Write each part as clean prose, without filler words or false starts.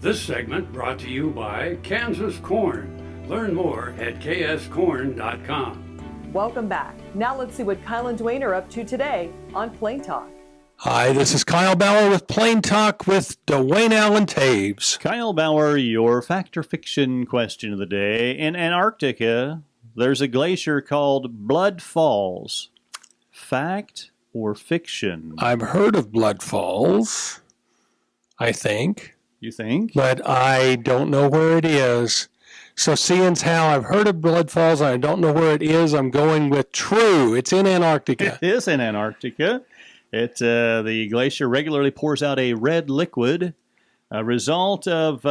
This segment brought to you by Kansas Corn. Learn more at kscorn.com. Welcome back. Now let's see what Kyle and Duane are up to today on Plain Talk. Hi, this is Kyle Bauer with Plain Talk with Duane Toews. Kyle Bauer, your fact or fiction question of the day. In Antarctica, there's a glacier called Blood Falls. Fact or fiction? I've heard of Blood Falls, I think. You think? But I don't know where it is. So seeing how I've heard of Blood Falls and I don't know where it is, I'm going with true. It's in Antarctica. It is in Antarctica. The glacier regularly pours out a red liquid, a result of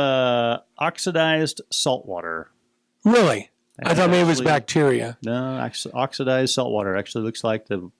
oxidized salt water. Really? I thought maybe it was bacteria. No, oxidized salt water. Actually looks like the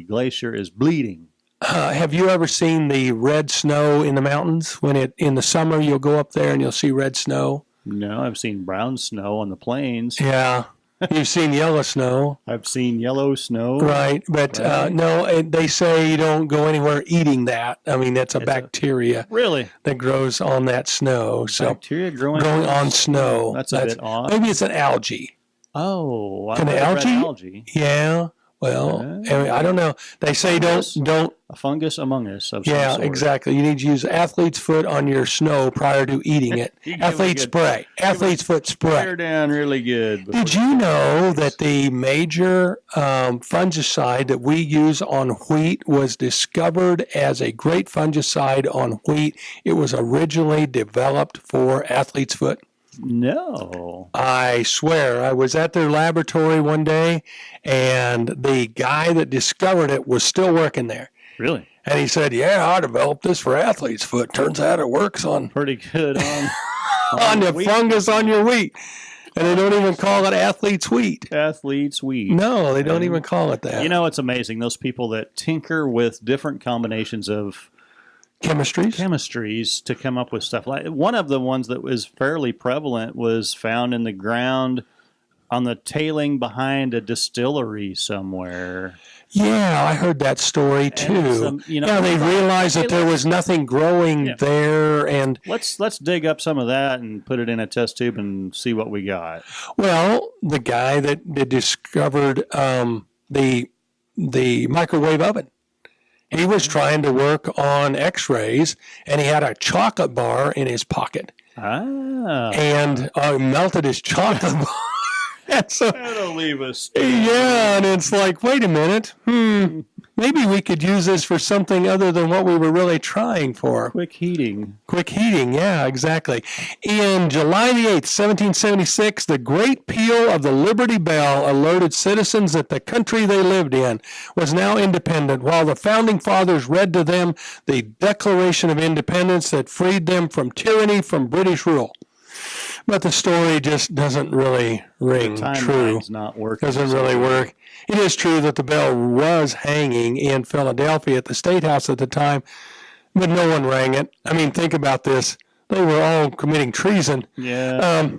glacier is bleeding. Have you ever seen the red snow in the mountains? When in the summer you'll go up there and you'll see red snow? No, I've seen brown snow on the plains. Yeah. You've seen yellow snow. I've seen yellow snow. Right, but no, they say you don't go anywhere eating that. I mean, that's a bacteria. Really? That grows on that snow. So bacteria growing on snow. That's a bit odd. Maybe it's an algae. Oh, an algae? Yeah. Well, I don't know. They say don't. A fungus among us of some sort. Exactly. You need to use athlete's foot on your snow prior to eating it. Athlete's spray. Athlete's foot spray. Tear down really good. Did you know that the major fungicide that we use on wheat was discovered as a great fungicide on wheat? It was originally developed for athlete's foot. No. I swear. I was at their laboratory one day, and the guy that discovered it was still working there. Really? And he said, yeah, I developed this for athlete's foot. Turns out it works on pretty good on the fungus on your wheat. And they don't even call it athlete's wheat. Athlete's wheat. No, they don't even call it that. You know, it's amazing. Those people that tinker with different combinations of chemistries to come up with stuff. Like one of the ones that was fairly prevalent was found in the ground on the tailing behind a distillery somewhere. Yeah, I heard that story too. They realized that there was nothing growing there, and let's dig up some of that and put it in a test tube and see what we got. Well, the guy that discovered the microwave oven. He was trying to work on x-rays, and he had a chocolate bar in his pocket. And melted his chocolate bar. And so, that'll leave us. Yeah, and it's like, wait a minute. Maybe we could use this for something other than what we were really trying for. Quick heating, yeah, exactly. In July the 8th, 1776, the great peal of the Liberty Bell alerted citizens that the country they lived in was now independent, while the Founding Fathers read to them the Declaration of Independence that freed them from tyranny from British rule. But the story just doesn't really ring true. Not working. Doesn't really work. It is true that the bell was hanging in Philadelphia at the State House at the time, but no one rang it. I mean, think about this. They were all committing treason. Yeah.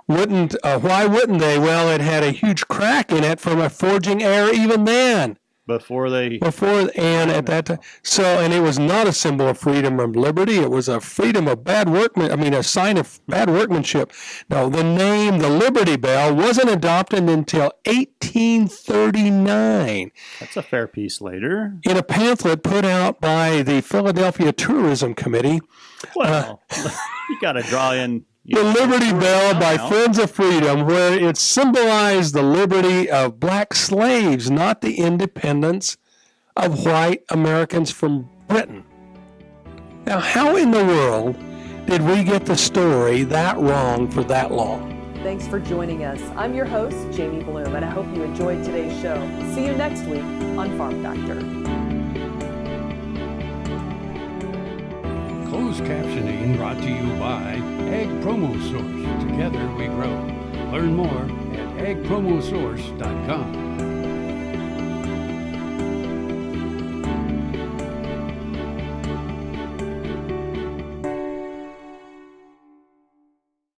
Why wouldn't they? Well, it had a huge crack in it from a forging error even then. Before at that time. So, and it was not a symbol of freedom or liberty. It was a freedom of a sign of bad workmanship. No, the name, the Liberty Bell, wasn't adopted until 1839. That's a fair piece later. In a pamphlet put out by the Philadelphia Tourism Committee. Well, you got to draw in. The Liberty Bell by Friends of Freedom, where it symbolized the liberty of black slaves, not the independence of white Americans from Britain. Now, how in the world did we get the story that wrong for that long? Thanks for joining us. I'm your host, Jamie Bloom, and I hope you enjoyed today's show. See you next week on Farm Factor. Closed captioning brought to you by Ag Promo Source. Together we grow. Learn more at agpromosource.com.